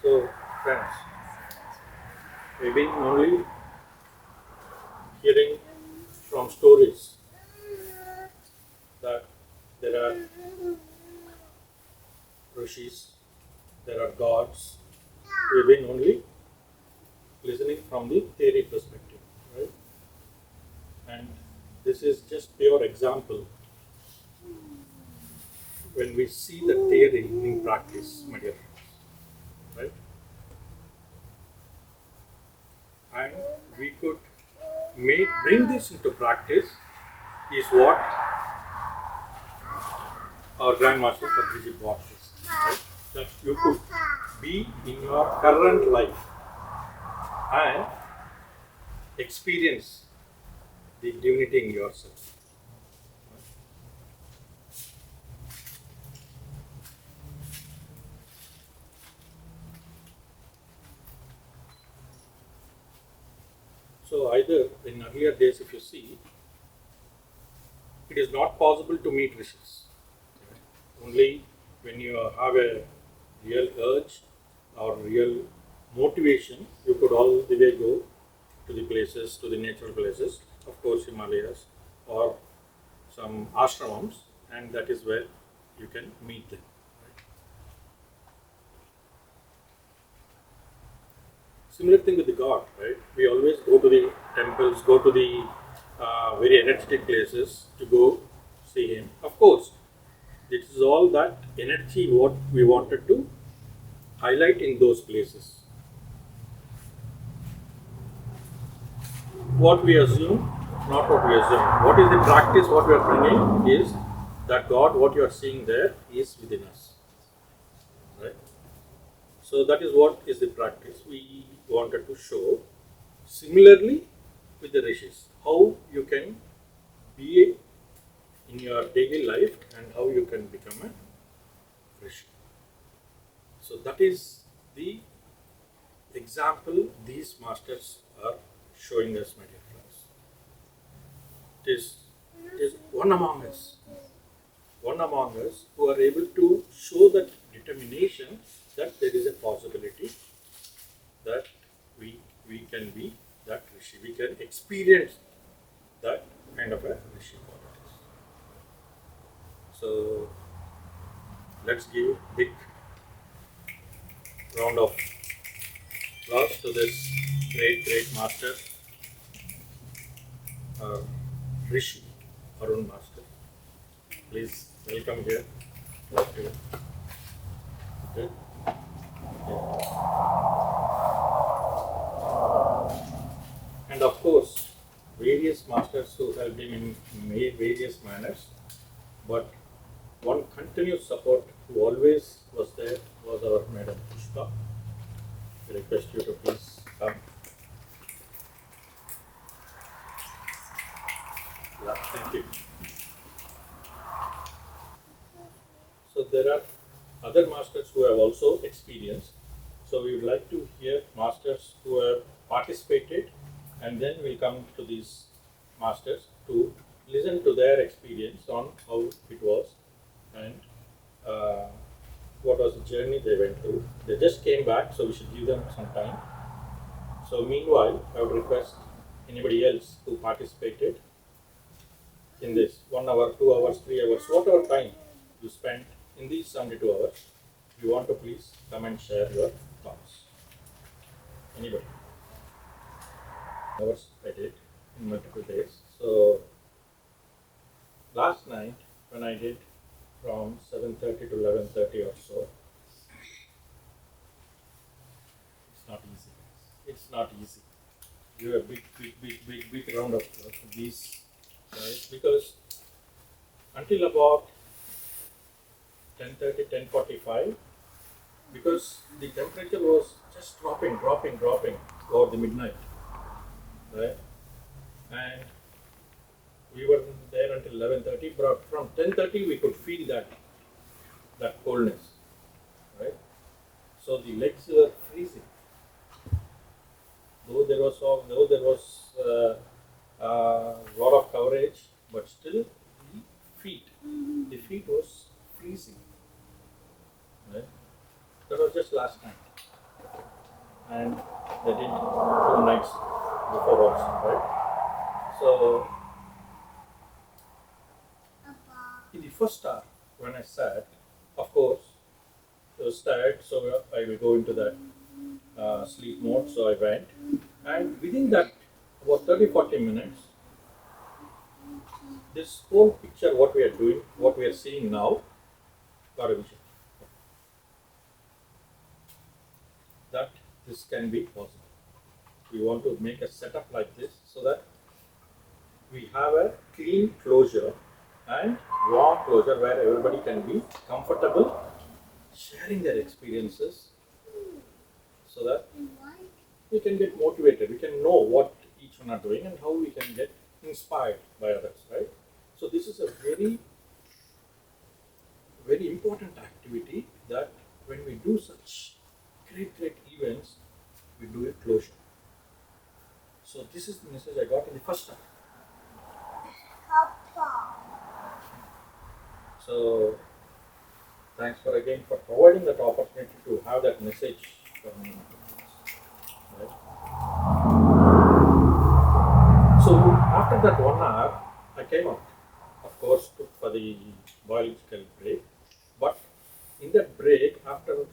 So, friends, we've been only hearing from stories that there are rishis, there are gods. We've been only listening from the theory perspective, right? And this is just pure example when we see the theory in practice, my dear friends, right? And we could bring this into practice is what our Grandmaster Patriji brought us, right? That you could be in your current life and experience the divinity in yourself. So either in earlier days, if you see, it is not possible to meet rishis. Only when you have a real urge or real motivation, you could all the way go to the places, to the natural places, of course Himalayas or some ashramams, and that is where you can meet them. Right? Similar thing with the God, right? We always go to the temples, go to the very energetic places to go see Him. Of course, this is all that energy what we wanted to highlight in those places. What we assume, not what we assume. What is the practice, what we are bringing is that God, what you are seeing there is within us. Right? So that is what is the practice we wanted to show. Similarly with the rishis, how you can be in your daily life and how you can become a rishi. So that is the example these masters are showing us, my dear friends. It is one among us who are able to show that determination that there is a possibility that we can be that rishi, we can experience that kind of a rishi qualities. So let's give big round of applause to this great master, Rishi Arun Master. Please welcome here. Okay. Okay. And of course, various masters who helped him in various manners, but one continuous support who always was there was our Madam Pushpa. I request you to please come. Yeah, thank you. So there are other masters who have also experienced. So we would like to hear masters who have participated, and then we'll come to these masters to listen to their experience on how it was and what was the journey they went through. They just came back, so we should give them some time. So meanwhile, I would request anybody else who participated in this 1 hour, 2 hours, 3 hours, whatever time you spent in these 72 hours, if you want to please come and share your thoughts. Anybody? Hours I did in multiple days. So last night when I did from 7:30 to 11:30 or so, it's not easy. It's not easy. Give a big round of these guys, because until about 10:30, 10:45, because the temperature was just dropping over the midnight, right? And we were there until 11:30, but from 10:30 we could feel that coldness, right? So the legs were freezing. Though there was lot of coverage, but still the feet was freezing. Right? That was just last night. and they did 2 nights before also, right? So in the first hour, when I sat, of course, I was tired, so I will go into that sleep mode. So I went, and within that, about 30-40 minutes, this whole picture, what we are doing, what we are seeing now, got a vision that this can be possible. We want to make a setup like this so that we have a clean closure and warm closure where everybody can be comfortable sharing their experiences so that we can get motivated, we can know what each one are doing and how we can get inspired by others, right? So this is a very, very important activity that when we do such great events, we do a closure. So this is the message I got in the first time. So thanks for providing that opportunity to have that message from me. Right? So after that 1 hour, I came out. Of course, took for the biological break. But in that break, after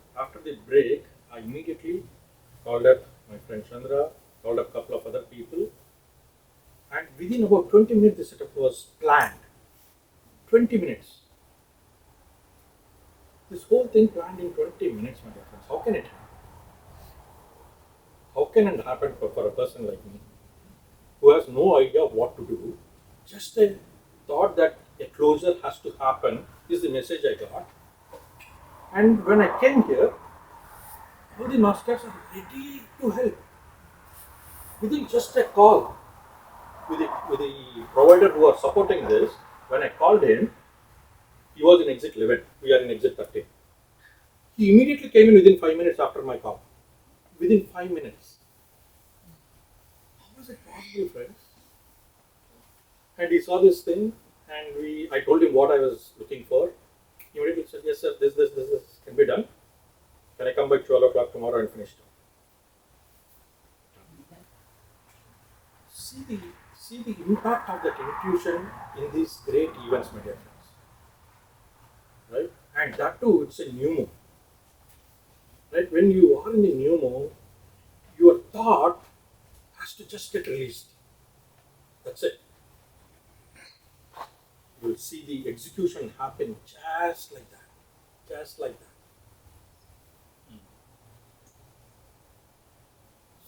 the break, I immediately called up my friend Chandra, called up a couple of other people, and within about 20 minutes, the setup was planned. 20 minutes. This whole thing planned in 20 minutes, my dear friends. How can it happen? How can it happen for a person like me who has no idea of what to do? Just a thought that a closure has to happen is the message I got. And when I came here, all the masters are ready to help. Within just a call with the provider who are supporting this, when I called him, he was in exit 11. We are in exit 13. He immediately came in within 5 minutes after my call. Within 5 minutes. How is it possible, friends? And he saw this thing, and I told him what I was looking for. He immediately said, "Yes, sir, this can be done. Can I come by 12 o'clock tomorrow and finish it?" See the impact of that intuition in these great events, my dear friends. Right? And that too, it's a new move. Right? When you are in a new mode, your thought has to just get released. That's it. You'll see the execution happen just like that. Just like that.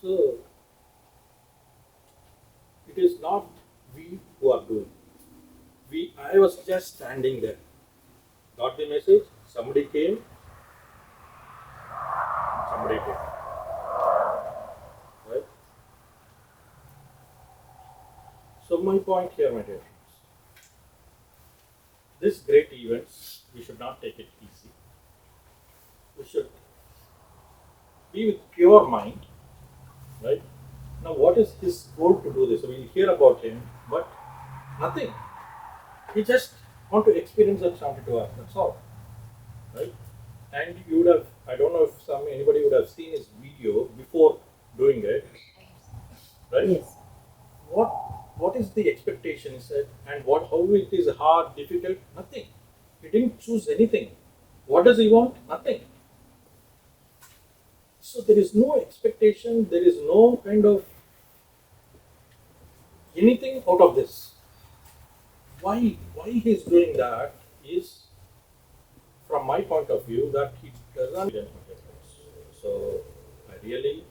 So, it is not we who are doing. I was just standing there. Got the message, somebody came, somebody did. Right? So my point here, my dear friends, this great events, we should not take it easy. We should be with pure mind, right? Now what is his goal to do this? So we'll hear about him, but nothing. He just want to experience that 72 hours, that's all. Right? And you would have, I don't know if anybody would have seen his video before doing it. Right? Yes. What is the expectation, he said, and how it is hard, difficult? Nothing. He didn't choose anything. What does he want? Nothing. So there is no expectation, there is no kind of anything out of this. Why he is doing that is, from my point of view, that he doesn't. So I really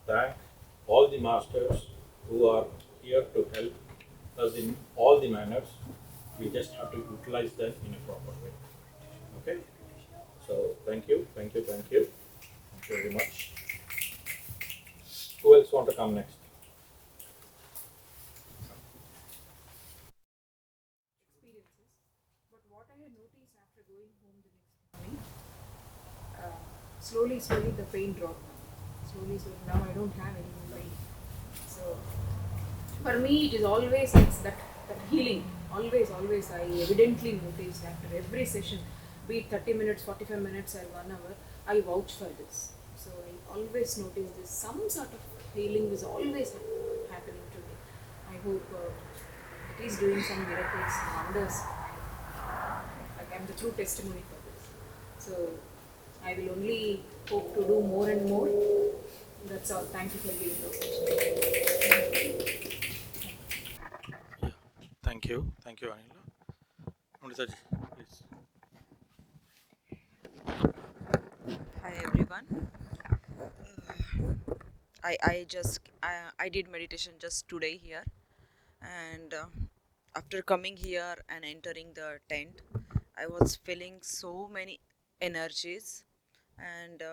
thank all the masters who are here to help us in all the manners. We just have to utilize them in a proper way. Okay? So thank you very much. Who else want to come next? Experiences. But what I had noticed after going home the next morning, slowly the pain dropped. Slowly, now I don't have any more pain. So for me, it is always that healing. Always, I evidently notice after every session, be it 30 minutes, 45 minutes, or 1 hour, I vouch for this. So I always notice this. Some sort of healing is always happening to me. I hope it is doing some miracles, wonders. Like I'm the true testimony for this. So I will only hope to do more and more. That's all. Thank you for giving the opportunity. Yeah. Thank you. Thank you, Anila. Amritaji, please. Hi everyone. I did meditation just today here, and after coming here and entering the tent, I was feeling so many energies, and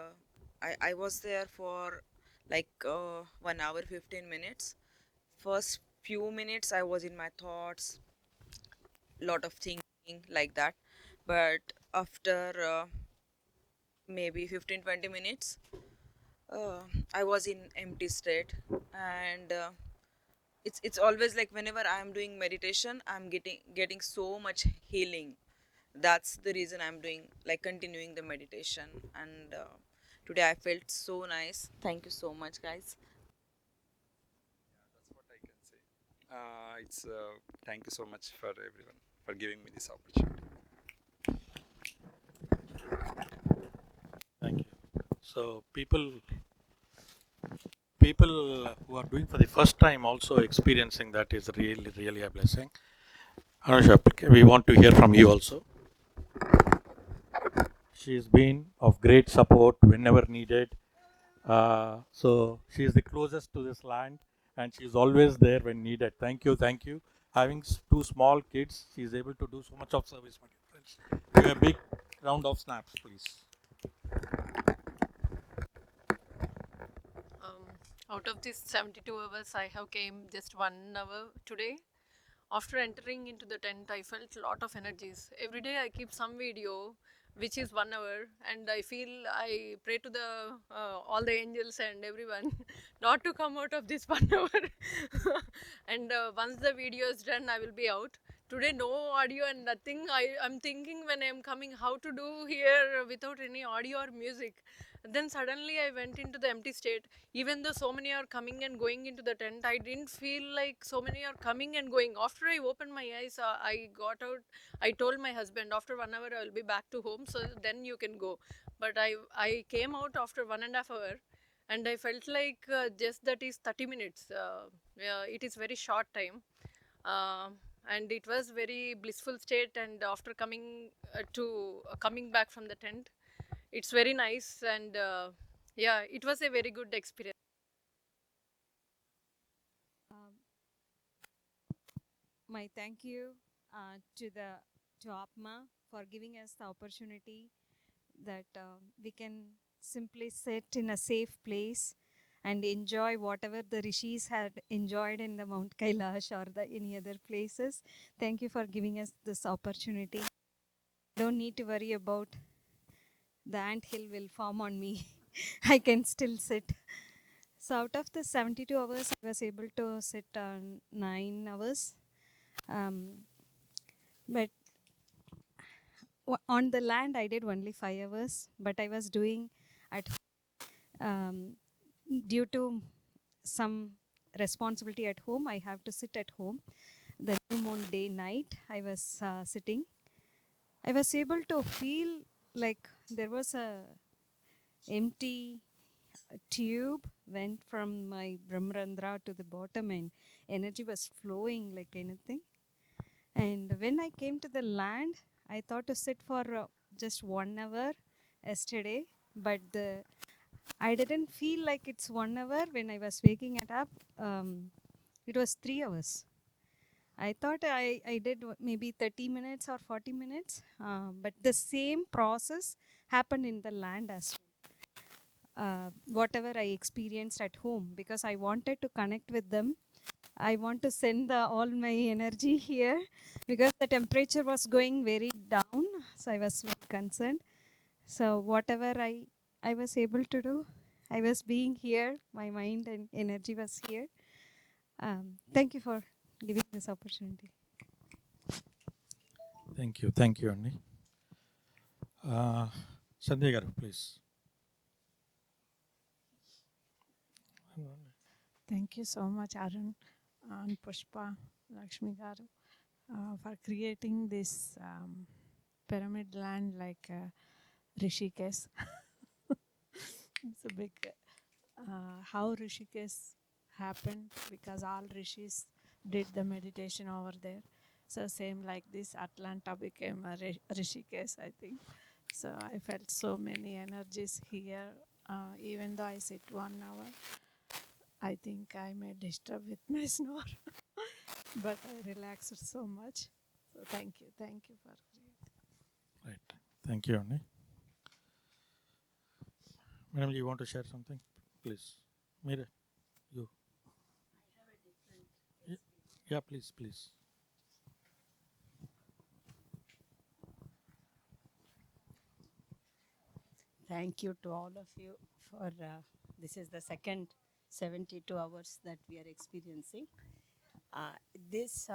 I was there for like 1 hour 15 minutes. First few minutes I was in my thoughts, lot of thinking like that, but after maybe 15 20 minutes uh, I was in empty state, and it's always like whenever I'm doing meditation, I'm getting so much healing. That's the reason I'm doing like continuing the meditation, and today I felt so nice. Thank you so much, guys. That's what I can say. It's Thank you so much for everyone for giving me this opportunity. Thank you. So people who are doing for the first time also experiencing that is really, really a blessing. Anusha, we want to hear from you also. She's been of great support whenever needed. So she is the closest to this land, and she's always there when needed. Thank you, thank you. Having two small kids, she is able to do so much of service, my dear friends. Give a big round of snaps, please. Um, Out of these 72 hours, I have came just 1 hour today. After entering into the tent, I felt a lot of energies. Every day I keep some video which is 1 hour, and I feel I pray to the all the angels and everyone not to come out of this 1 hour. And once the video is done, I will be out. Today no audio and nothing. I'm thinking when I'm coming how to do here without any audio or music. Then suddenly I went into the empty state. Even though so many are coming and going into the tent, I didn't feel like so many are coming and going. After I opened my eyes, I got out. I told my husband after 1 hour I will be back to home, so then you can go. But I came out after 1.5 hours, and I felt like just that is 30 minutes. Yeah, it is very short time. Um and it was very blissful state, and after coming back from the tent, it's very nice, and yeah, it was a very good experience. Um, my thank you to Apma for giving us the opportunity that we can simply sit in a safe place and enjoy whatever the rishis had enjoyed in the Mount Kailash or the any other places. Thank you for giving us this opportunity. Don't need to worry about the ant hill will form on me. I can still sit. So out of the 72 hours, I was able to sit 9 hours. Um, but on the land, I did only 5 hours. But I was doing at um, due to some responsibility at home. I have to sit at home. The new moon day night, I was sitting. I was able to feel like there was a empty tube went from my Brahmarandra to the bottom, and energy was flowing like anything. And when I came to the land, I thought to sit for just 1 hour yesterday, but I didn't feel like it's 1 hour when I was waking it up. It was 3 hours. I thought I did maybe 30 minutes or 40 minutes, but the same process happened in the land as whatever I experienced at home, because I wanted to connect with them. I want to send all my energy here because the temperature was going very down. So I was very concerned. So whatever I was able to do, I was being here. My mind and energy was here. Thank you for giving this opportunity. Thank you, Annie. Sanjay Garu, please. Thank you so much, Arun and Pushpa, Lakshmi Garu, for creating this pyramid land like Rishikesh. It's a big how Rishikesh happened because all rishis did the meditation over there. So same like this, Atlanta became a Rishikesh, I think. So I felt so many energies here. Even though I sit 1 hour, I think I may disturb with my snore, but I relaxed so much. So thank you for creating. Right. Thank you, Annie. Madam, you want to share something? Please. Mira, you. Yeah, please, please. Thank you to all of you for this is the second 72 hours that we are experiencing. This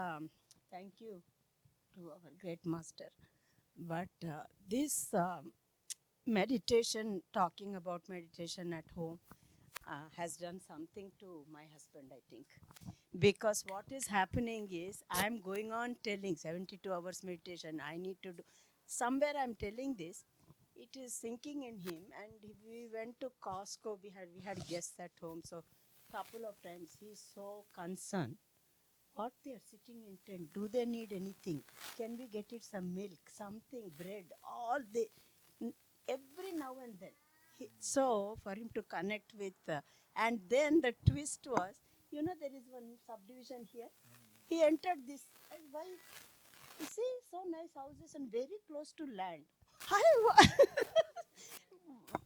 thank you to our great master. But this meditation, talking about meditation at home, has done something to my husband, I think. Because what is happening is I'm going on telling 72 hours meditation, I need to do. Somewhere I'm telling this, it is sinking in him. And we went to Costco, we had guests at home. So couple of times he's so concerned. What they are sitting in tent, do they need anything? Can we get it some milk, something, bread, all the, every now and then. So for him to connect with, and then the twist was, there is one subdivision here. He entered this, and why? You see, so nice houses and very close to land. I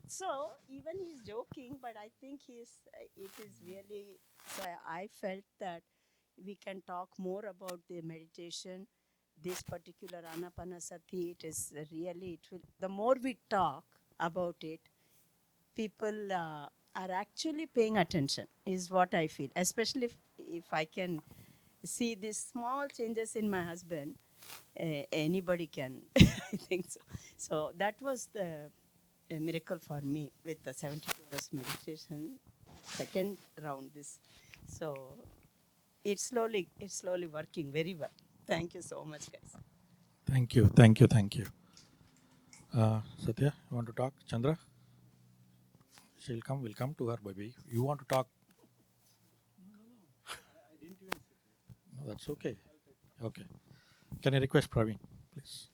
so even he's joking, but I think it is really. So I felt that we can talk more about the meditation, this particular anapanasati. It is really, it will, the more we talk about it, people are actually paying attention, is what I feel. Especially if I can see these small changes in my husband, anybody can, I think so. So that was the miracle for me with the 72 hours meditation, second round this. So it's slowly working very well. Thank you so much, guys. Thank you, thank you, thank you. Satya, you want to talk? Chandra? She'll come, we'll come to her, baby. You want to talk? No, that's okay. Okay. Can I request Praveen, please?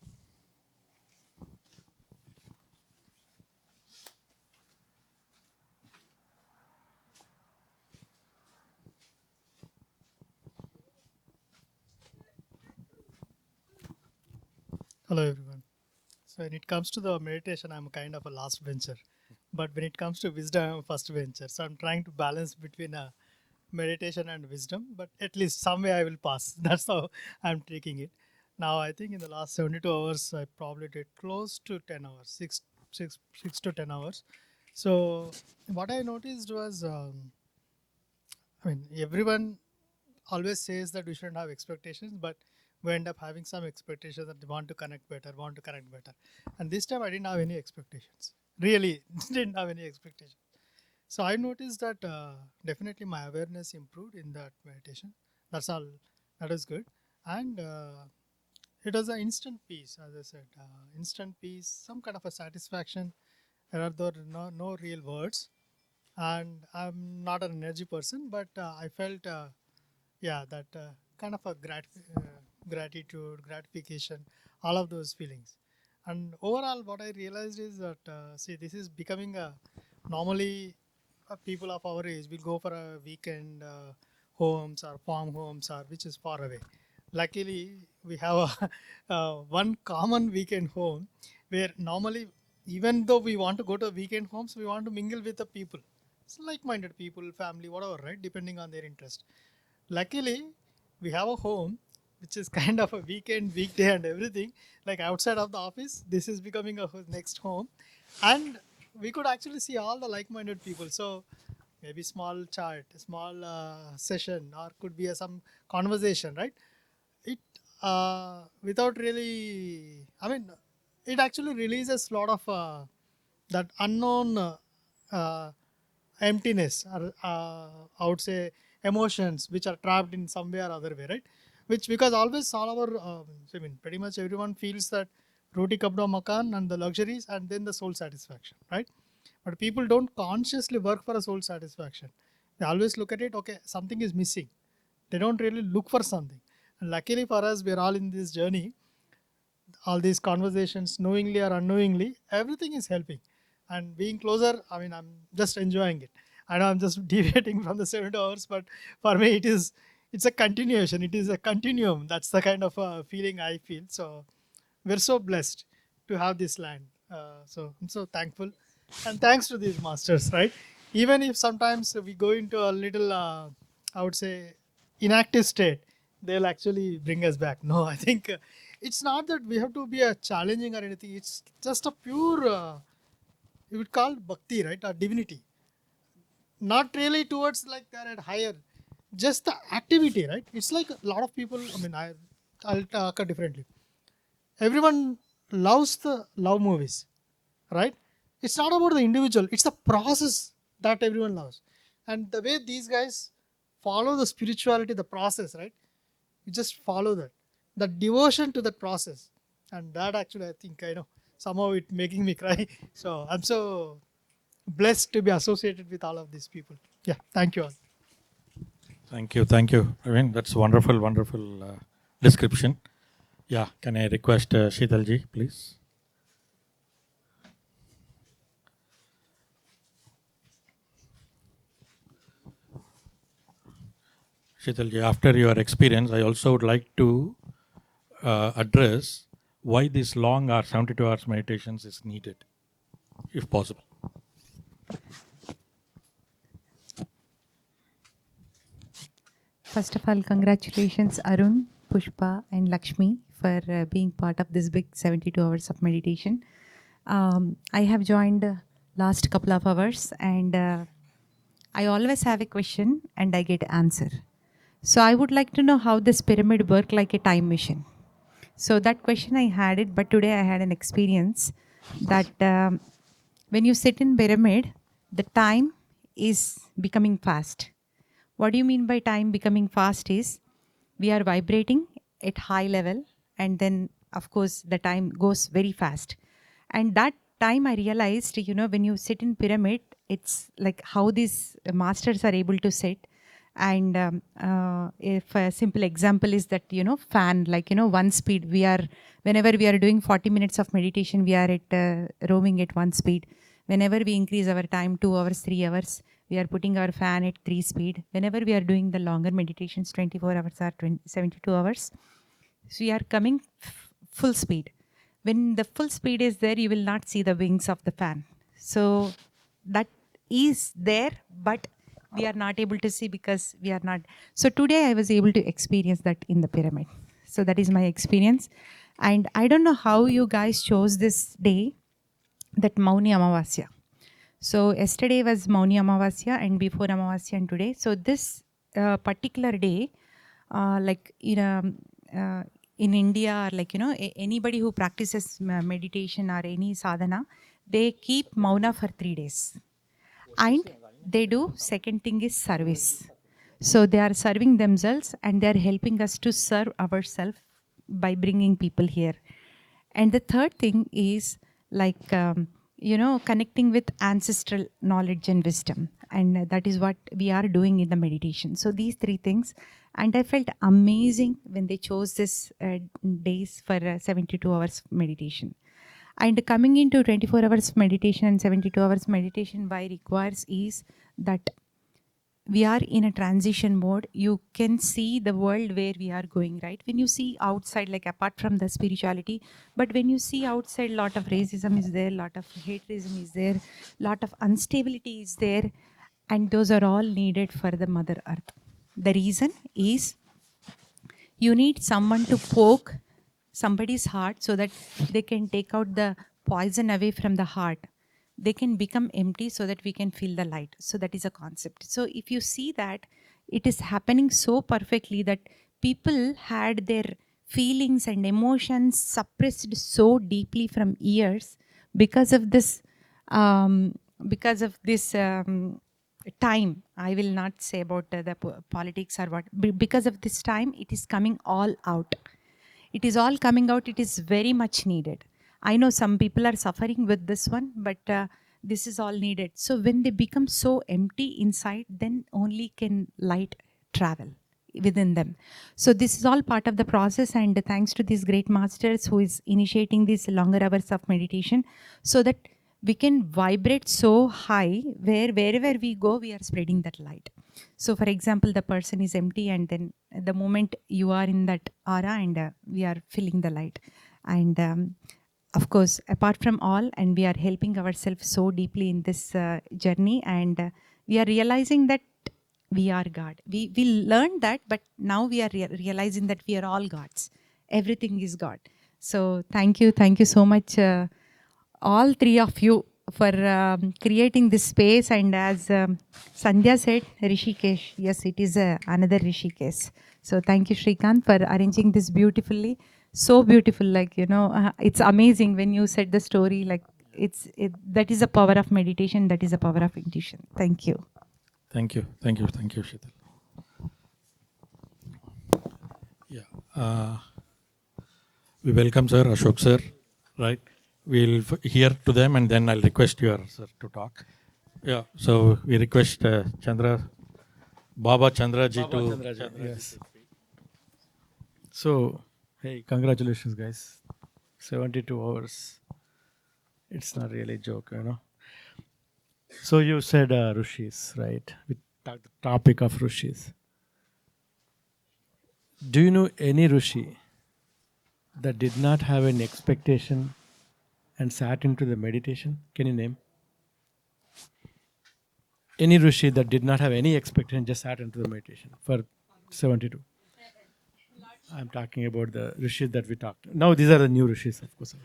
Hello everyone. So when it comes to the meditation, I'm kind of a last venture. But when it comes to wisdom, I'm a first venture. So I'm trying to balance between meditation and wisdom, but at least some way I will pass. That's how I'm taking it. Now I think in the last 72 hours, I probably did close to 10 hours, 6 to 10 hours. So what I noticed was, everyone always says that we shouldn't have expectations, but we end up having some expectations that they want to connect better, want to connect better. And this time I didn't have any expectations. Really, didn't have any expectations. So I noticed that definitely my awareness improved in that meditation. That's all. That is good. And it was an instant peace, as I said. Instant peace, some kind of a satisfaction. There are no real words. And I'm not an energy person, but I felt that kind of a gratitude, gratification, all of those feelings. And overall what I realized is that see, this is becoming a normally people of our age will go for a weekend homes or farm homes or which is far away. Luckily we have a one common weekend home where normally, even though we want to go to weekend homes, we want to mingle with the people. It's like-minded people, family, whatever, right? Depending on their interest. Luckily, we have a home which is kind of a weekend, weekday, and everything. Like outside of the office, this is becoming a next home, and we could actually see all the like-minded people. So maybe small chat, small session, or could be some conversation, right? It without really, it actually releases a lot of that unknown uh, emptiness, or I would say emotions which are trapped in some way or other way, right? Which because always all our, I mean, pretty much everyone feels that roti kapda makan and the luxuries and then the soul satisfaction, right? But people don't consciously work for a soul satisfaction. They always look at it, okay, something is missing. They don't really look for something. And luckily for us, we're all in this journey. All these conversations, knowingly or unknowingly, everything is helping. And being closer, I mean, I'm just enjoying it. I know I'm just deviating from the 7 hours, but for me, it's a continuation. It is a continuum. That's the kind of feeling I feel. So we're so blessed to have this land. So I'm so thankful, and thanks to these masters, right? Even if sometimes we go into a little, I would say, inactive state, they'll actually bring us back. No, I think it's not that we have to be a challenging or anything. It's just a pure, you would call bhakti, right, or divinity. Not really towards like they're at higher, just the activity, right? It's like a lot of people. I mean, I'll talk differently. Everyone loves the love movies, right? It's not about the individual, it's the process that everyone loves. And the way these guys follow the spirituality, the process, right? You just follow that, the devotion to that process. And that actually, I think, I know, somehow it making me cry. So I'm so blessed to be associated with all of these people. Yeah, thank you all. Thank you, thank you. I mean, that's wonderful, wonderful description. Yeah, can I request Sheetalji, please? Sheetalji, after your experience, I also would like to address why this long hour, 72 hours meditations is needed, if possible. First of all, congratulations Arun, Pushpa and Lakshmi for being part of this big 72 hours of meditation. I have joined last couple of hours and I always have a question and I get answer. So I would like to know how this pyramid work like a time machine. So that question I had it, but today I had an experience that when you sit in pyramid, the time is becoming fast. What do you mean by time becoming fast is we are vibrating at high level and then of course the time goes very fast. And that time I realized, when you sit in pyramid, it's like how these masters are able to sit. And if a simple example is that, fan, like, one speed, whenever we are doing 40 minutes of meditation, we are at roaming at one speed. Whenever we increase our time, 2 hours, 3 hours, we are putting our fan at 3 speed. Whenever we are doing the longer meditations, 24 hours or 72 hours, so we are coming full speed. When the full speed is there, you will not see the wings of the fan. So that is there, but we are not able to see because we are not. So today I was able to experience that in the pyramid. So that is my experience. And I don't know how you guys chose this day, that Mauni Amavasya. So yesterday was Mauni Amavasya and before Amavasya and today. So this particular day, like in India, or like, anybody who practices meditation or any sadhana, they keep mauna for 3 days. And they do, second thing is service. So they are serving themselves and they are helping us to serve ourselves by bringing people here. And the third thing is like, connecting with ancestral knowledge and wisdom. And that is what we are doing in the meditation. So these 3 things. And I felt amazing when they chose this days for 72 hours meditation. And coming into 24 hours meditation and 72 hours meditation, why requires is that we are in a transition mode. You can see the world where we are going, right? When you see outside, like apart from the spirituality, but when you see outside, lot of racism is there, lot of haterism is there, lot of instability is there, and those are all needed for the Mother Earth. The reason is you need someone to poke somebody's heart so that they can take out the poison away from the heart. They can become empty so that we can feel the light. So that is a concept. So if you see that, it is happening so perfectly that people had their feelings and emotions suppressed so deeply from years because of this time, I will not say about the politics or what, because of this time, it is coming all out. It is all coming out. It is very much needed. I know some people are suffering with this one, but this is all needed. So when they become so empty inside, then only can light travel within them. So this is all part of the process, and thanks to these great masters who is initiating these longer hours of meditation, so that we can vibrate so high where wherever we go, we are spreading that light. So for example, the person is empty, and then the moment you are in that aura, and we are filling the light. And of course, apart from all, and we are helping ourselves so deeply in this journey, and we are realizing that we are God. We learned that, but now we are realizing that we are all gods. Everything is God. So thank you so much, all three of you, for creating this space. And as Sandhya said, Rishikesh, yes, it is another Rishikesh. So thank you, Shrikant, for arranging this beautifully. So beautiful, like, it's amazing when you said the story, like, that is the power of meditation, that is the power of intuition. Thank you. Thank you, Sheetal. Yeah. We welcome Sir, Ashok Sir, right? We'll hear to them, and then I'll request your sir to talk. Yeah, so we request Baba Chandraji to... Yes. So, hey, congratulations, guys. 72 hours. It's not really a joke, So you said Rishis, right? We talked the topic of Rishis. Do you know any Rishi that did not have an expectation and sat into the meditation? Can you name? Any Rishi that did not have any expectation, just sat into the meditation for 72? I'm talking about the Rishis that we talked. Now these are the new Rishis, of course.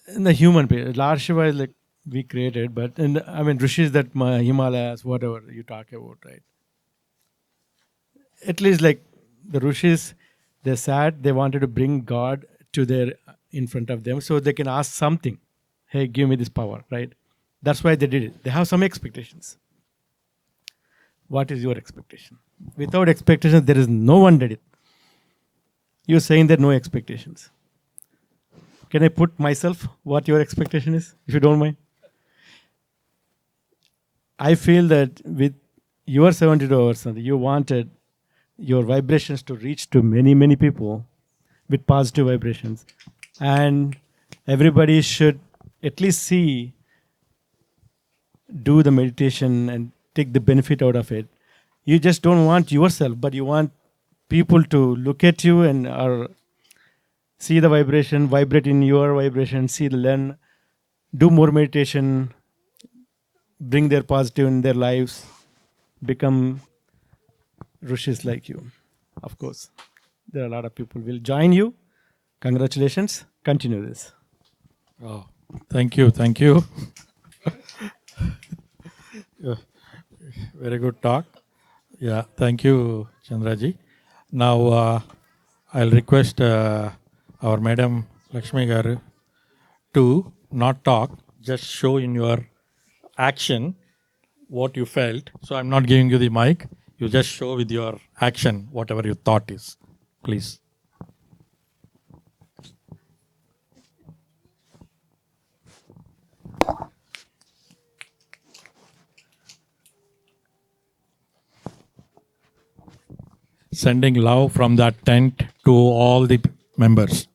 In the human period, Lord Shiva is like we created, but I mean Rishis that Himalayas, whatever you talk about, right? At least like the Rishis, they sat, they wanted to bring God to their in front of them so they can ask something. Hey, give me this power, right? That's why they did it. They have some expectations. What is your expectation? Without expectations, there is no one did it. You're saying that no expectations. Can I put myself what your expectation is, if you don't mind? I feel that with your 72 hours, you wanted your vibrations to reach to many, many people with positive vibrations. And everybody should at least see, do the meditation and take the benefit out of it. You just don't want yourself, but you want people to look at you and or see the vibration, vibrate in your vibration, see, learn, do more meditation, bring their positive in their lives, become Rishis like you. Of course, there are a lot of people will join you. Congratulations. Continue this. Oh, thank you. Yeah, very good talk. Yeah, thank you, Chandraji. Now, I'll request our Madam Lakshmi Garu to not talk, just show in your action what you felt. So I'm not giving you the mic. You just show with your action whatever your thought is. Please. Sending love from that tent to all the members.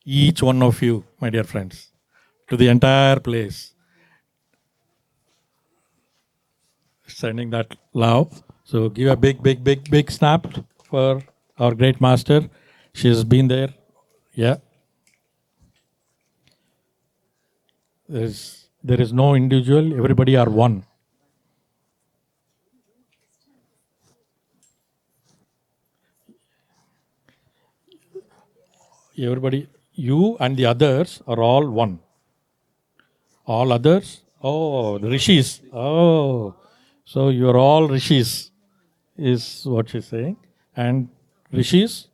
Each one of you, my dear friends, to the entire place. Sending that love. So give a big snap for our great master. She's been there. Yeah. There is no individual. Everybody are one. Everybody, you and the others are all one. All others, oh, the rishis. Oh, so you're all rishis, is what she's saying. And rishis,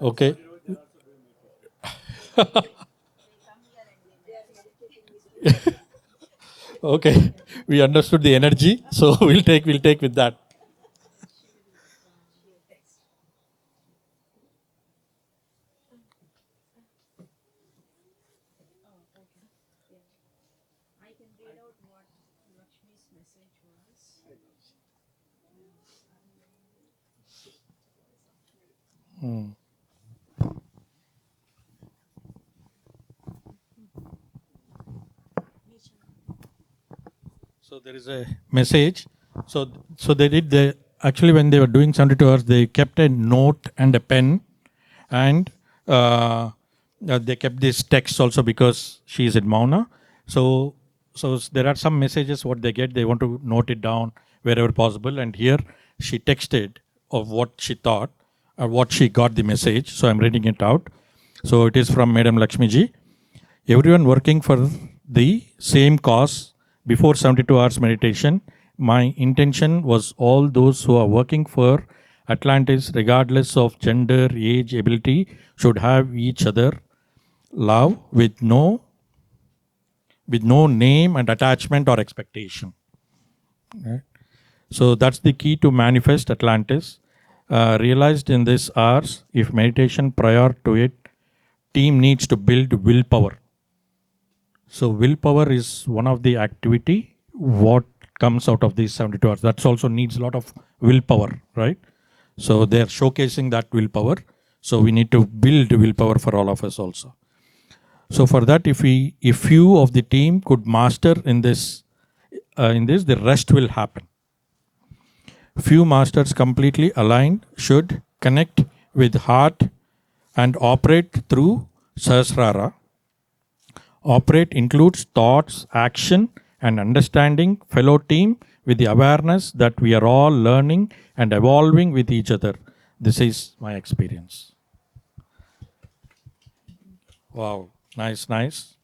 Okay. Okay, we understood the energy, so we'll take with that. So there is a message. So they did the actually when they were doing 72 hours, they kept a note and a pen, and they kept this text also because she is in Mauna. So there are some messages what they get. They want to note it down wherever possible. And here she texted of what she thought or what she got the message. So I'm reading it out. So it is from Madam Lakshmi ji. Everyone working for the same cause before 72 hours meditation. My intention was all those who are working for Atlantis, regardless of gender, age, ability, should have each other love with no name and attachment or expectation. Right? So that's the key to manifest Atlantis. Realized in this hours, if meditation prior to it, team needs to build willpower. So willpower is one of the activity what comes out of these 72 hours. That also needs a lot of willpower, right? So they're showcasing that willpower. So we need to build willpower for all of us also. So for that, if few of the team could master in this, the rest will happen. Few masters completely aligned should connect with heart and operate through Sahasrara. Operate includes thoughts, action, and understanding fellow team with the awareness that we are all learning and evolving with each other. This is my experience. Wow, nice.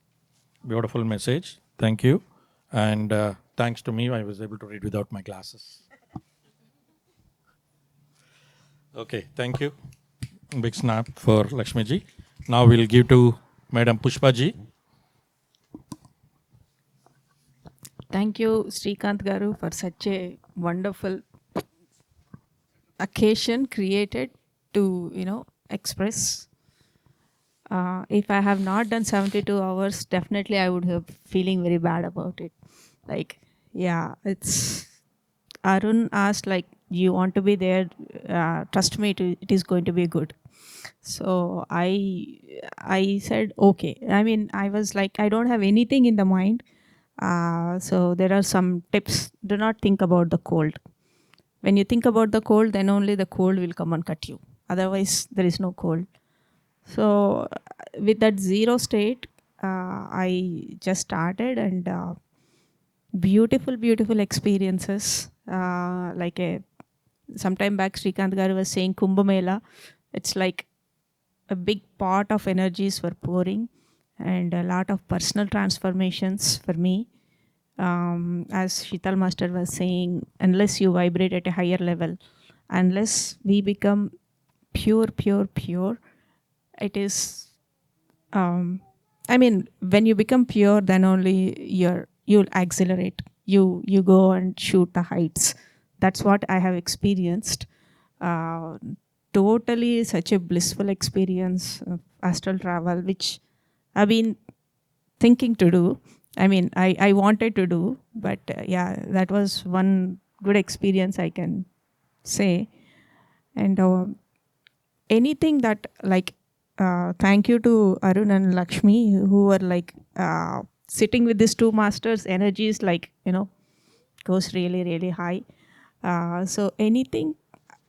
Beautiful message. Thank you. And thanks to me, I was able to read without my glasses. Okay, thank you. Big snap for Lakshmi ji. Now we'll give to Madam Pushpa ji. Thank you, Srikanth Garu, for such a wonderful occasion created to, express. If I have not done 72 hours, definitely I would have feeling very bad about it. Like, yeah, it's Arun asked like, you want to be there? Trust me, it is going to be good. So I said okay. I mean, I was like, I don't have anything in the mind. So there are some tips. Do not think about the cold. When you think about the cold, then only the cold will come and cut you. Otherwise, there is no cold. So with that zero state, I just started, and beautiful experiences. Like sometime back, Srikanth Garu was saying Kumbh Mela. It's like a big pot of energies were pouring, and a lot of personal transformations for me. As Shital Master was saying, unless you vibrate at a higher level, unless we become pure, it is. I mean, when you become pure, then only you'll accelerate. You go and shoot the heights. That's what I have experienced. Totally such a blissful experience of astral travel, which I've been thinking to do. I mean, I wanted to do, but yeah, that was one good experience I can say. And anything that like, thank you to Arun and Lakshmi who were like sitting with these two masters. Energy is like, goes really high. So anything,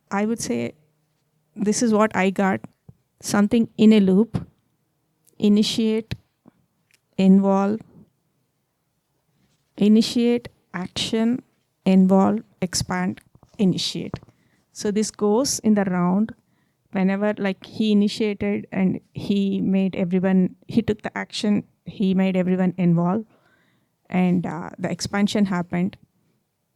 I would say, this is what I got. Something in a loop. Initiate, involve, action, involve, expand, initiate. So this goes in the round. Whenever like he initiated and he took the action, he made everyone involved, and the expansion happened,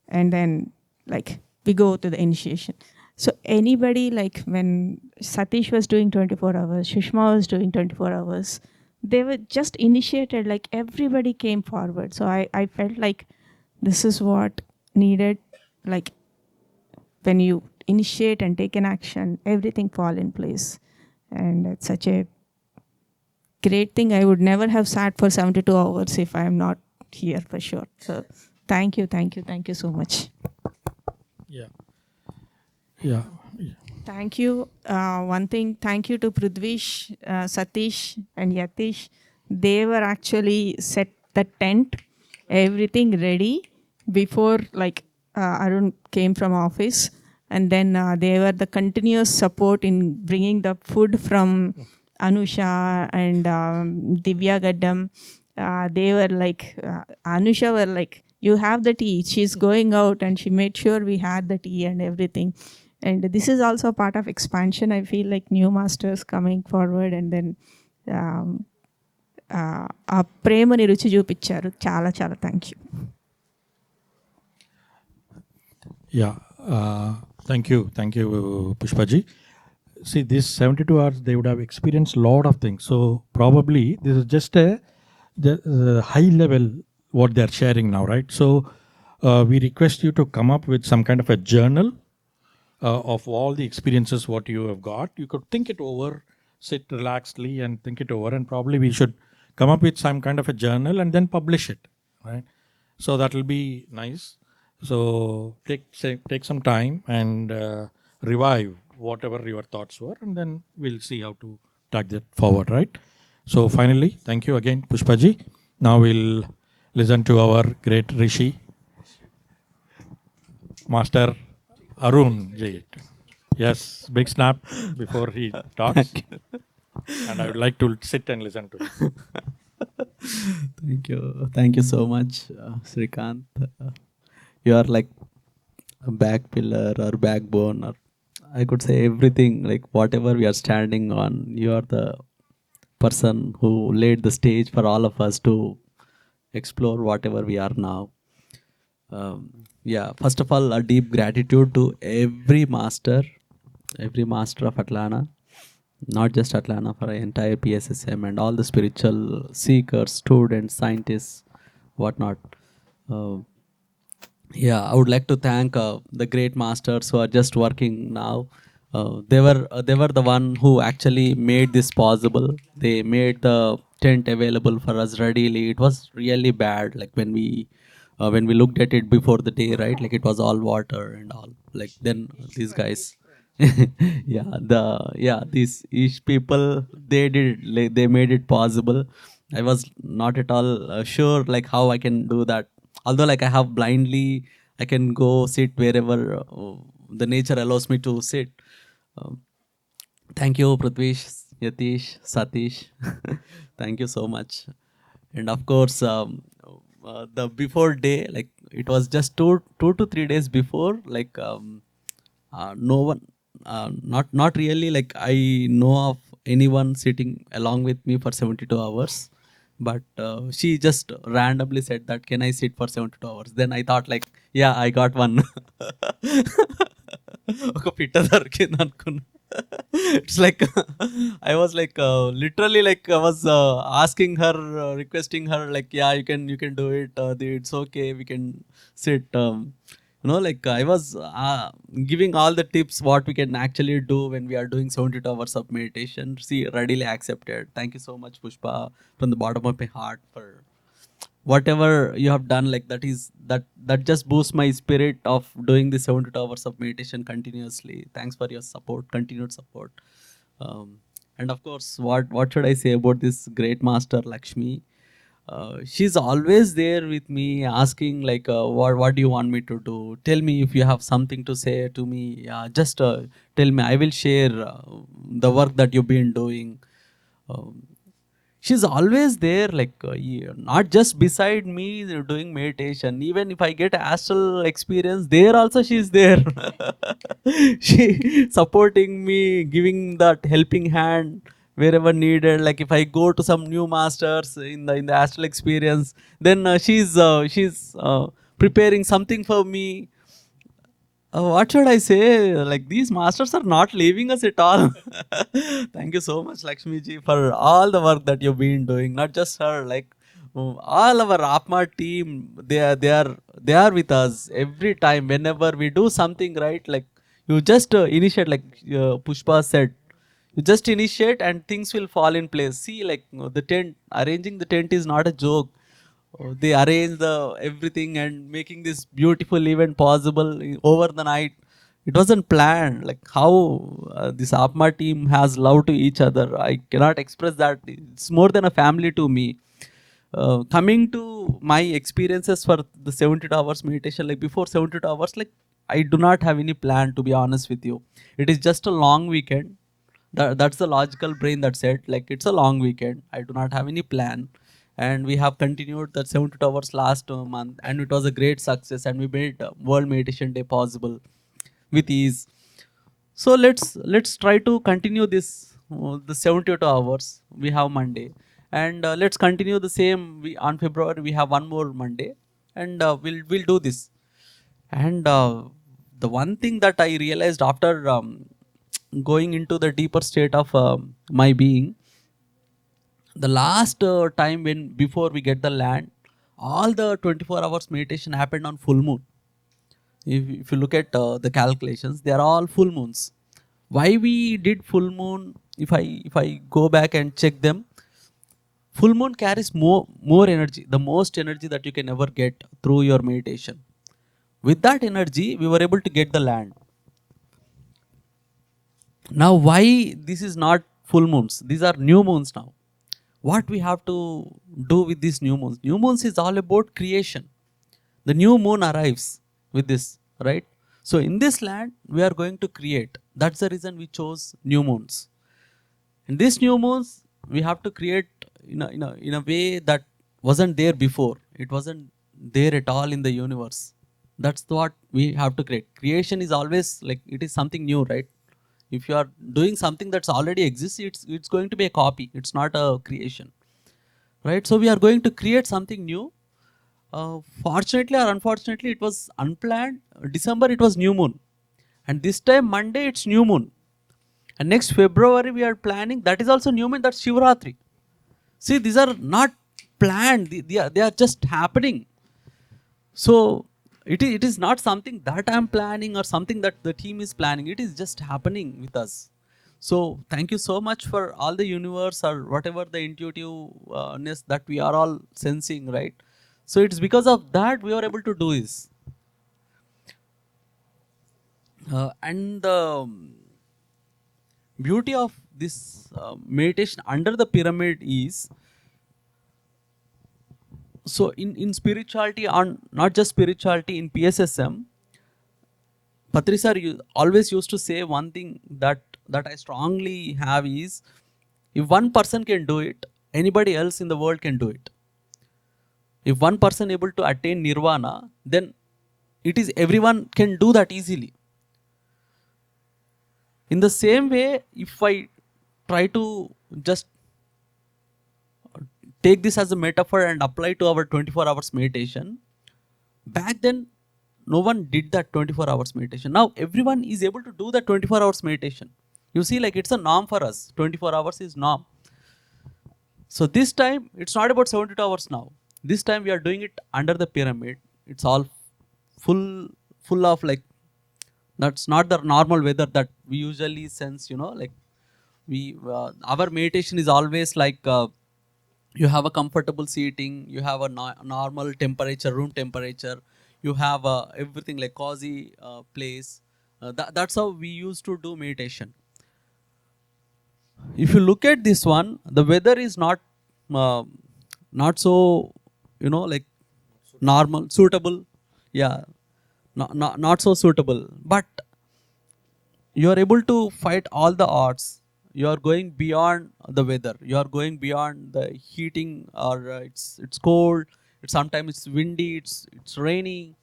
and then like we go to the initiation. So anybody, like when Satish was doing 24 hours, Shushma was doing 24 hours, they were just initiated, like everybody came forward. So I felt like this is what needed, like when you initiate and take an action, everything fall in place. And it's such a great thing. I would never have sat for 72 hours if I am not here for sure. So thank you, thank you, thank you so much. Yeah. Yeah. Thank you. One thing, thank you to Prudvish, Satish, and Yatish. They were actually set the tent, everything ready before Arun came from office, and then they were the continuous support in bringing the food from Anusha and Divya Gaddam. They were like Anusha were like, you have the tea. She's going out, and she made sure we had the tea and everything. And this is also a part of expansion. I feel like new masters coming forward, and then ఆ ప్రేమని రుచి చూపించారు. చాలా చాలా thank you. Yeah. Thank you. Thank you, Pushpaji. See, these 72 hours, they would have experienced a lot of things. So probably this is just the high level what they are sharing now, right? So we request you to come up with some kind of a journal of all the experiences what you have got. You could think it over, sit relaxedly and think it over, and probably we should come up with some kind of a journal and then publish it, right? So that will be nice. So take some time and revive whatever your thoughts were, and then we'll see how to take that forward, right? So finally, thank you again, Pushpaji. Now we'll listen to our great Rishi, Master Arun Ji. Yes, big snap before he talks. And I would like to sit and listen to him. Thank you so much, Srikanth. You are like a back pillar or backbone, or I could say everything, like whatever we are standing on, you are the person who laid the stage for all of us to explore whatever we are now. Yeah, first of all, a deep gratitude to every master of Atlanta, not just Atlanta, for the entire PSSM and all the spiritual seekers, students, scientists, whatnot. Yeah, I would like to thank the great masters who are just working now. They were the one who actually made this possible. They made the tent available for us readily. It was really bad, like when we looked at it before the day, right? Like it was all water and all. Like then these guys, these each people, they made it possible. I was not at all sure like how I can do that. Although like I have blindly, I can go sit wherever the nature allows me to sit. Thank you, Prithvish, Yatish, Satish. Thank you so much. And of course, the before day, like it was just two to 3 days before, like no one, not really like I know of anyone sitting along with me for 72 hours. But she just randomly said that, can I sit for 72 hours? Then I thought like, yeah, I got one. ఒక పిట్ట దొరికింది అనుకున్నా. It's like I was like literally like I was asking her, requesting her like, yeah, you can do it, it's okay, we can sit. Like I was giving all the tips what we can actually do when we are doing 72 hours of meditation. She readily accepted. Thank you so much, Pushpa, from the bottom of my heart, for whatever you have done. Like that just boosts my spirit of doing the 72 hours of meditation continuously. Thanks for your support, continued support. And of course, what should I say about this great master Lakshmi? She's always there with me, asking like, what do you want me to do? Tell me if you have something to say to me. Just tell me, I will share the work that you've been doing. She's always there, like not just beside me doing meditation. Even if I get astral experience, there also she's there. She supporting me, giving that helping hand wherever needed. Like if I go to some new masters in the astral experience, then she's preparing something for me. what should I say? Like, these masters are not leaving us at all. Thank you so much, Lakshmi ji, for all the work that you've been doing. Not just her, like all our APMA team. They are with us every time. Whenever we do something right, like you just initiate, like Pushpa said, you just initiate and things will fall in place. See, like the tent, arranging the tent is not a joke. They arrange the everything and making this beautiful event possible over the night. It wasn't planned. Like how this APMA team has love to each other, I cannot express that. It's more than a family to me. Coming to my experiences for the 72 hours meditation, like before 72 hours, like I do not have any plan, to be honest with you. It is just a long weekend. That's the logical brain that said, like, it's a long weekend. I do not have any plan. And we have continued that 72 hours last month, and it was a great success. And we made World Meditation Day possible with ease. So let's try to continue this the 72 hours. We have Monday, and let's continue the same. We on February we have one more Monday, and we'll do this. And the one thing that I realized after going into the deeper state of my being, the last time when before we get the land, all the 24 hours meditation happened on full moon. If you look at the calculations, they are all full moons. Why we did full moon? If I go back and check them, full moon carries more energy, the most energy that you can ever get through your meditation. With that energy, we were able to get the land. Now, why this is not full moons? These are new moons now. What we have to do with these new moons? New moons is all about creation. The new moon arrives with this, right? So in this land, we are going to create. That's the reason we chose new moons. In these new moons, we have to create in a way that wasn't there before. It wasn't there at all in the universe. That's what we have to create. Creation is always like, it is something new, right? If you are doing something that's already exists, it's going to be a copy. It's not a creation, right? So we are going to create something new. Fortunately or unfortunately, it was unplanned. December it was new moon, and this time Monday it's new moon, and next February we are planning, that is also new moon. That's Shivratri. See, these are not planned. They are just happening. So it is not something that I am planning or something that the team is planning. It is just happening with us. So thank you so much for all the universe or whatever the intuitiveness that we are all sensing, right? So it's because of that we are able to do this. And the beauty of this meditation under the pyramid is, so in spirituality, on not just spirituality, in PSSM, Patriji sir always used to say one thing that I strongly have is, if one person can do it, anybody else in the world can do it. If one person able to attain nirvana, then it is everyone can do that easily. In the same way, if I try to just take this as a metaphor and apply to our 24 hours meditation, back then no one did that 24 hours meditation. Now everyone is able to do that 24 hours meditation. You see, like, it's a norm for us. 24 hours is norm. So this time it's not about 72 hours now. This time we are doing it under the pyramid. It's all full of, like, that's not the normal weather that we usually sense, like we our meditation is always like, you have a comfortable seating, you have a normal temperature, room temperature, you have everything like cozy place. That's how we used to do meditation. If you look at this one, the weather is uh, not so, like, normal, suitable. Yeah, not so suitable. But you are able to fight all the odds. You are going beyond the weather. You are going beyond the heating, or it's cold. Sometimes it's windy. It's rainy.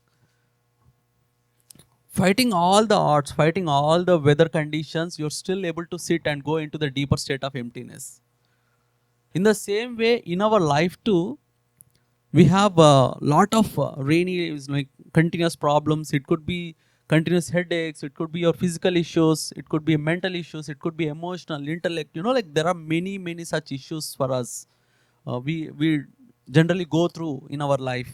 Fighting all the odds, fighting all the weather conditions, you're still able to sit and go into the deeper state of emptiness. In the same way, in our life too, we have a lot of rainy, like continuous problems. It could be continuous headaches, it could be your physical issues, it could be mental issues, it could be emotional, intellect, like there are many such issues for us. We generally go through in our life.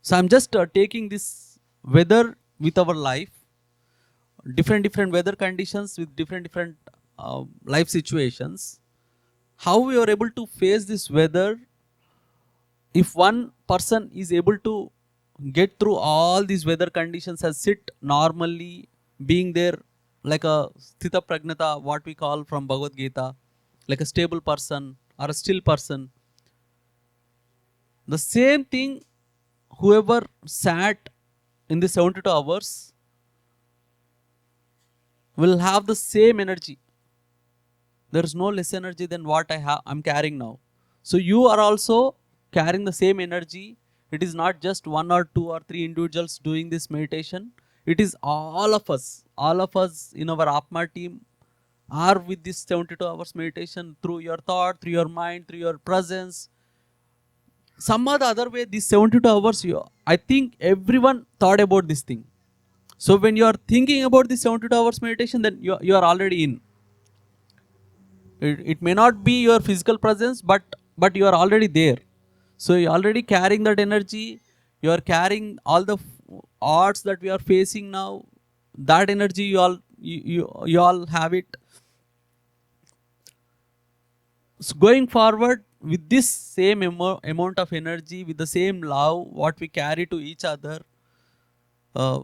So I'm just taking this weather with our life, different weather conditions with different life situations. How we are able to face this weather? If one person is able to get through all these weather conditions and sit normally, being there like a sthita pragnata, what we call from Bhagavad Gita, like a stable person or a still person, the same thing, whoever sat in the 72 hours will have the same energy. There is no less energy than what I'm carrying now. So you are also carrying the same energy. It is not just one or two or three individuals doing this meditation. It is all of us. All of us in our Atma team are with this 72 hours meditation through your thought, through your mind, through your presence. Some other way, these 72 hours, I think everyone thought about this thing. So when you are thinking about this 72 hours meditation, then you are already in. It may not be your physical presence, but you are already there. So you're already carrying that energy. You are carrying all the odds that we are facing now. That energy you all have it. So going forward with this same amount of energy, with the same love what we carry to each other, uh,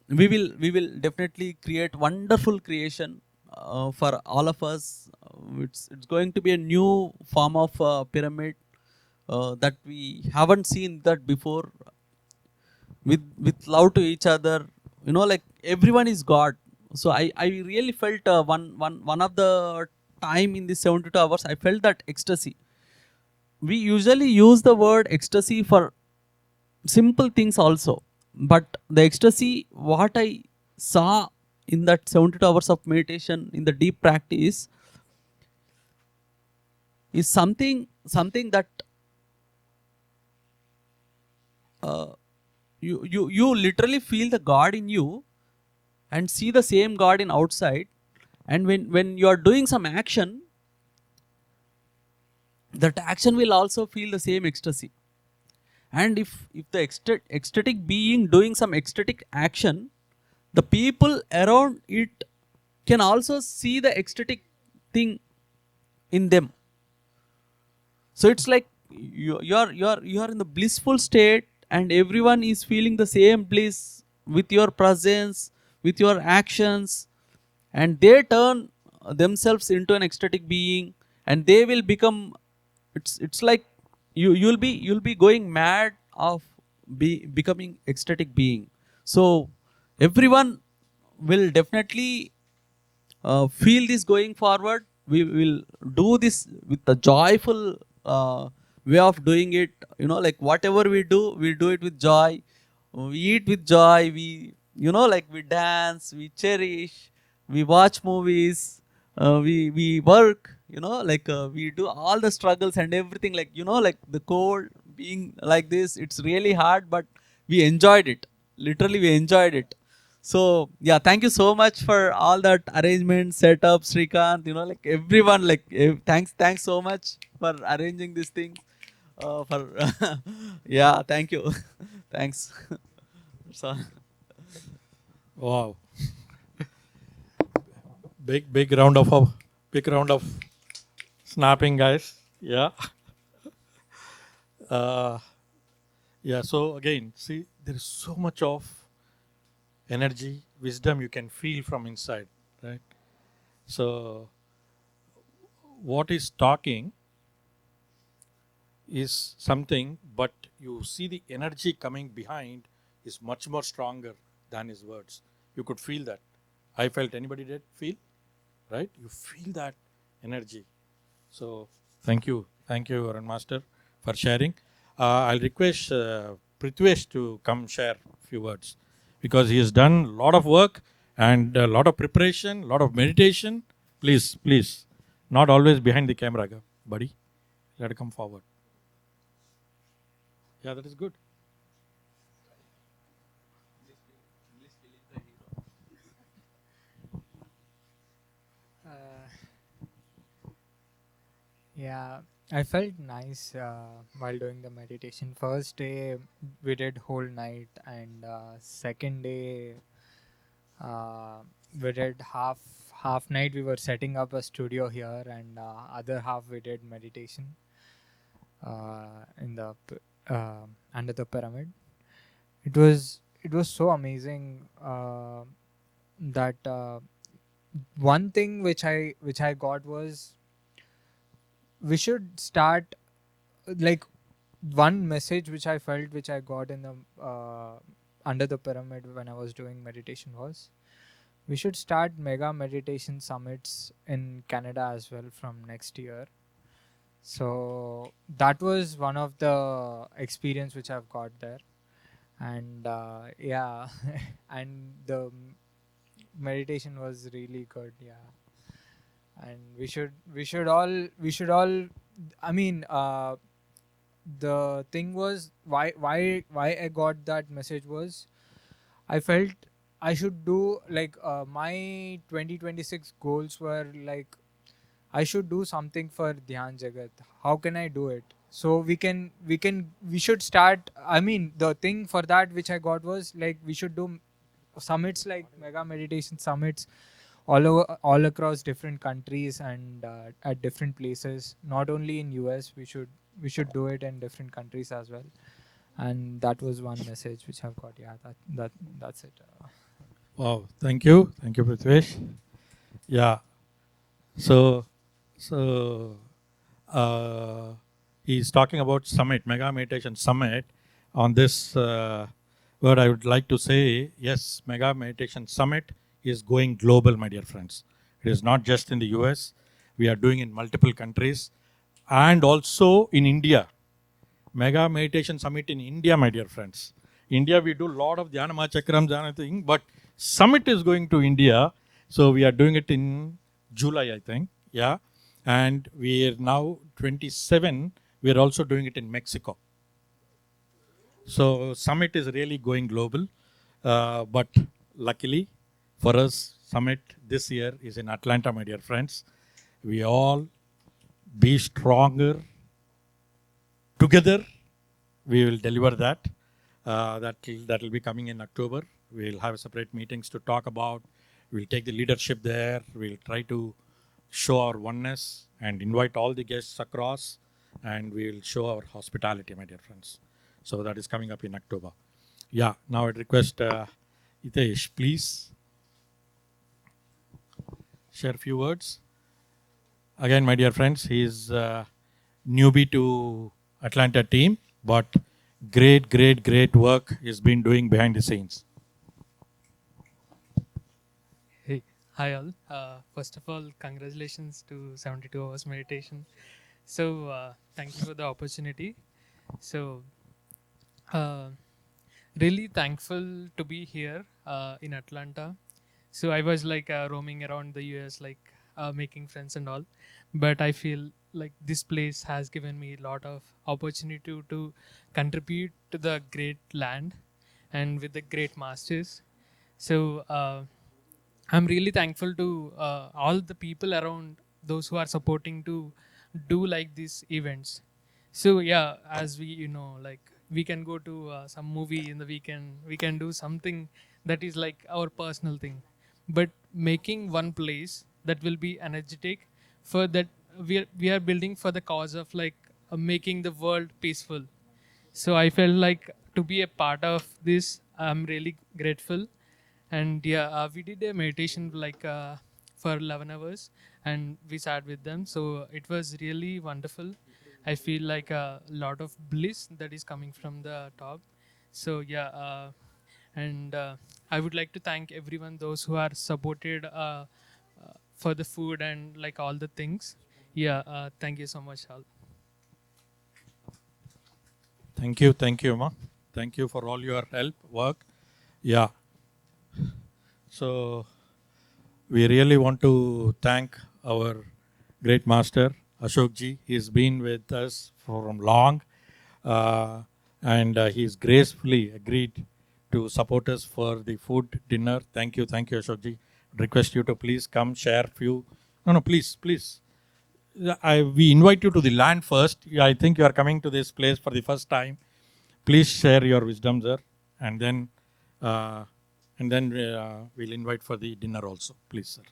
we will definitely create wonderful creation for all of us. It's going to be a new form of pyramid that we haven't seen that before, with love to each other. Like everyone is God. So I really felt one of the time in this 72 hours, I felt that ecstasy. We usually use the word ecstasy for simple things also, but the ecstasy what I saw in that 72 hours of meditation in the deep practice is something that you literally feel the God in you and see the same God in outside. And when you are doing some action, that action will also feel the same ecstasy. And if the ecstatic being doing some ecstatic action, the people around it can also see the ecstatic thing in them. So it's like you are in the blissful state, and everyone is feeling the same bliss with your presence, with your actions, and they turn themselves into an ecstatic being, and they will become. It's like you'll be going mad of becoming ecstatic being. So everyone will definitely feel this going forward. We will do this with a joyful way of doing it. Like whatever we do it with joy. We eat with joy. Like we dance, we cherish, we watch movies, we work. Like we do all the struggles and everything. Like like the cold being like this, it's really hard, but we enjoyed it. Literally, we enjoyed it. So yeah, thank you so much for all that arrangement, setup, Srikant. Like everyone, like thanks so much for arranging this thing. For yeah, thank you, thanks. So Wow. Big round of snapping, guys. Yeah. Uh, yeah. So again, see, there is so much of energy, wisdom you can feel from inside, right? So what is talking is something, but you see the energy coming behind is much more stronger than his words. You could feel that. I felt. Anybody did feel? Right? You feel that energy. So thank you, Arun Master, for sharing. I'll request Prithvesh to come share a few words because he has done a lot of work and a lot of preparation, a lot of meditation. Please, not always behind the camera, buddy. Let it come forward. Yeah, that is good. Yeah, I felt nice while doing the meditation. First day we did whole night, and second day uh, we did half night. We were setting up a studio here, and other half we did meditation in the under the pyramid. It was so amazing that one thing which I got was we should start like one message which I felt which I got in the under the pyramid when I was doing meditation was we should start mega meditation summits in Canada as well from next year. So that was one of the experience which I've got there, and yeah, and the meditation was really good. Yeah, and we should all. I mean, the thing was why I got that message was I felt I should do like my 2026 goals were like I should do something for Dhyan Jagat. How can I do it? So we should start. I mean, the thing for that which I got was like we should do summits like mega meditation summits all across different countries and at different places. Not only in US, we should do it in different countries as well. And that was one message which I've got. Yeah, that's it. Wow, thank you, Prithvesh. Yeah, so so he's talking about summit, mega meditation summit. On this word, I would like to say yes, mega meditation summit is going global, my dear friends. It is not just in the US. We are doing in multiple countries and also in India. Mega meditation summit in India, my dear friends. India, we do a lot of Dhyanama Chakram, Dhyana thing, but summit is going to India. So we are doing it in July, I think. Yeah. And we are now 27. We are also doing it in Mexico. So summit is really going global. But luckily for us, summit this year is in Atlanta, my dear friends. We all be stronger together. We will deliver that. That will be coming in October. We'll have separate meetings to talk about. We'll take the leadership there. We'll try to show our oneness and invite all the guests across, and we'll show our hospitality, my dear friends. So that is coming up in October. Yeah. Now I'd request Hitesh, please share a few words. Again, my dear friends, he's newbie to Atlanta team, but great work he's been doing behind the scenes. Hey, hi all. First of all, congratulations to 72 hours meditation. So, thank you for the opportunity. So, uh, really thankful to be here in Atlanta. So, I was like roaming around the US, like making friends and all. But I feel like this place has given me a lot of opportunity to contribute to the great land and with the great masters. So, I'm really thankful to all the people around those who are supporting to do like these events. So yeah, as we like we can go to some movie in the weekend. We can do something that is like our personal thing, but making one place that will be energetic for that we are building for the cause of like making the world peaceful. So I felt like to be a part of this. I'm really grateful, and yeah, we did a meditation like for 11 hours, and we sat with them. So it was really wonderful. I feel like a lot of bliss that is coming from the top. So yeah, and I would like to thank everyone, those who are supported for the food and like all the things. Yeah, thank you so much, all. Thank you, Ma. Thank you for all your help, work. Yeah. So we really want to thank our great master Ashok ji. He's been with us for long, and he's gracefully agreed to support us for the food dinner. Thank you, Ashok ji. Request you to please come share few. No, please. we invite you to the land first. I think you are coming to this place for the first time. Please share your wisdom, sir, and then we'll invite for the dinner also. Please, sir.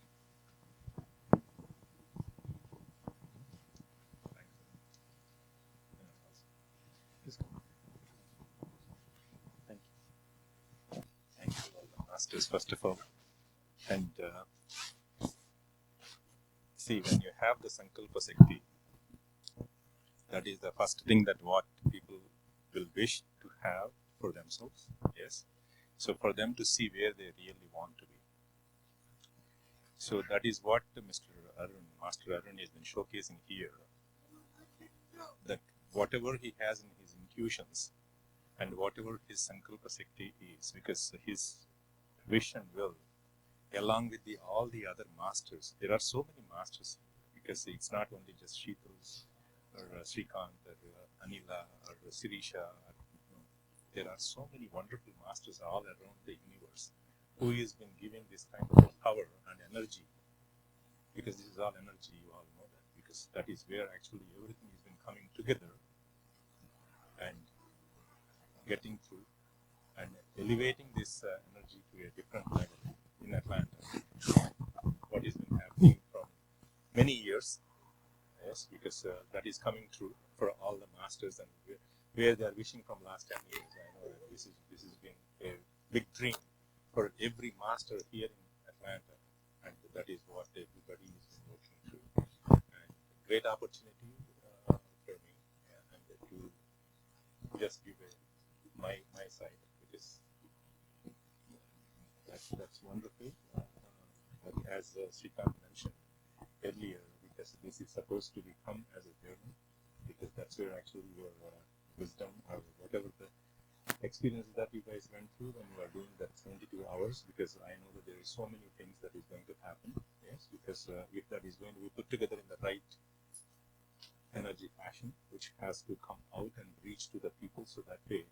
Thank you, all the masters, first of all. And see, when you have the Sankalpa Sakti, that is the first thing that what people will wish to have for themselves. Yes. So for them to see where they really want to be. So that is what Mr. Arun, Master Arun has been showcasing here. That whatever he has in his intuitions and whatever his Sankalpa Sakti is, because his wish and will, along with all the other masters, there are so many masters, because it's not only just Sheetals or Srikant or Anila or Sirisha. There are so many wonderful masters all around the universe who has been giving this kind of power and energy, because this is all energy, you all know that, because that is where actually everything has been coming together and getting through and elevating this energy to a different level in Atlanta. What has been happening from many years, yes, because that is coming true for all the masters, and where they are wishing from last 10 years. I know that this has been a big dream for every master here in Atlanta, and that is what everybody is working through. And great opportunity for me, and to just give my side, because that's wonderful. As Srikant mentioned earlier, because this is supposed to become as a journey, because that's where actually your wisdom or whatever the experiences that you guys went through when you are doing that 72 hours, because I know that there is so many things that is going to happen. Yes, because if that is going to be put together in the right energy fashion, which has to come out and reach to the people, so that way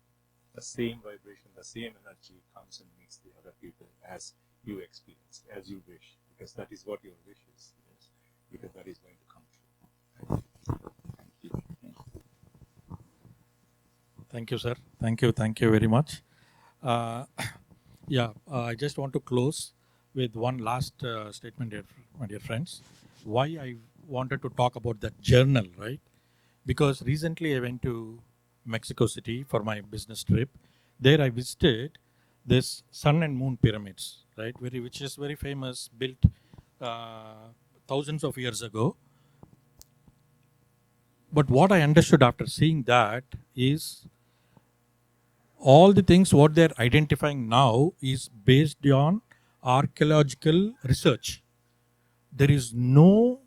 the same vibration, the same energy comes and meets the other people as you experience, as you wish, because that is what your wish is. Yes, because that is going to come true. Thank you. Thank you, sir. Thank you very much. I just want to close with one last statement, my dear friends. Why I wanted to talk about that journal, right? Because recently I went to Mexico City for my business trip. There I visited this Sun and Moon pyramids, right? Which is very famous, built thousands of years ago. But what I understood after seeing that is all the things what they're identifying now is based on archaeological research. There is no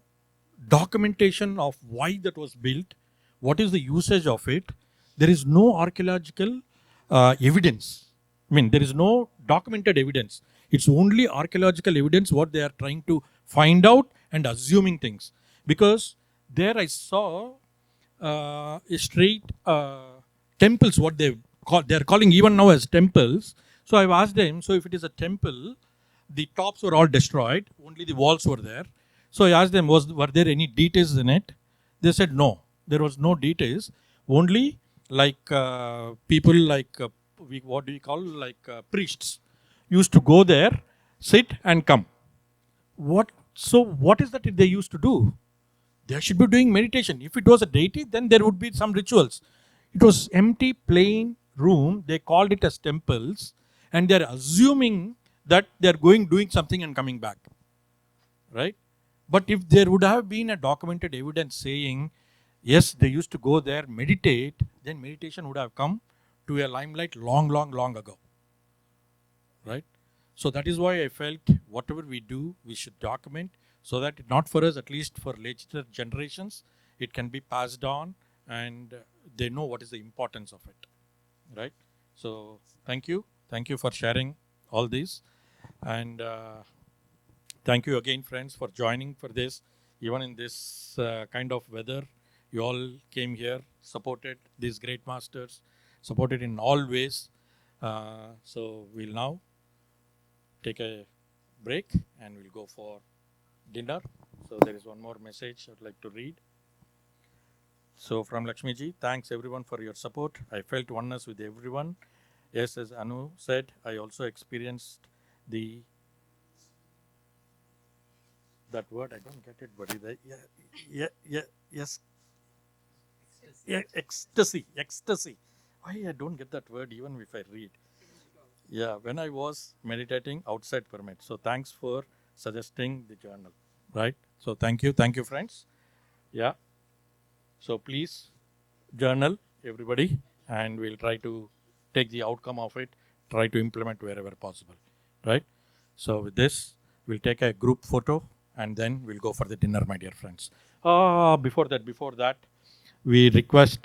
documentation of why that was built, what is the usage of it. There is no archaeological evidence. I mean, there is no documented evidence. It's only archaeological evidence what they are trying to find out and assuming things. Because there I saw straight temples, what they're calling even now as temples. So I've asked them, so if it is a temple, the tops were all destroyed, only the walls were there. So I asked them, were there any details in it? They said no, there was no details. Only like people like what do you call, like priests used to go there, sit and come. What is that they used to do? They should be doing meditation. If it was a deity, then there would be some rituals. It was empty, plain room. They called it as temples, and they're assuming that they're doing something and coming back, right? But if there would have been a documented evidence saying, yes, they used to go there, meditate, then meditation would have come to a limelight long ago, right? So that is why I felt whatever we do, we should document, so that not for us, at least for later generations, it can be passed on and they know what is the importance of it, right? So thank you for sharing all this, and thank you again, friends, for joining for this. Even in this kind of weather, you all came here, supported these great masters, supported in all ways. So we'll now take a break and we'll go for dinner. So there is one more message I would like to read. So from Lakshmi ji, thanks everyone for your support. I felt oneness with everyone. Yes, as Anu said, I also experienced the that word. I don't get it, buddy. Yes, yeah, ecstasy. Why I don't get that word even if I read? Yeah, when I was meditating outside pyramid. So thanks for suggesting the journal, right? So thank you, friends. Yeah. So please journal, everybody, and we'll try to take the outcome of it, try to implement wherever possible, right? So with this, we'll take a group photo and then we'll go for the dinner, my dear friends. Before that, we request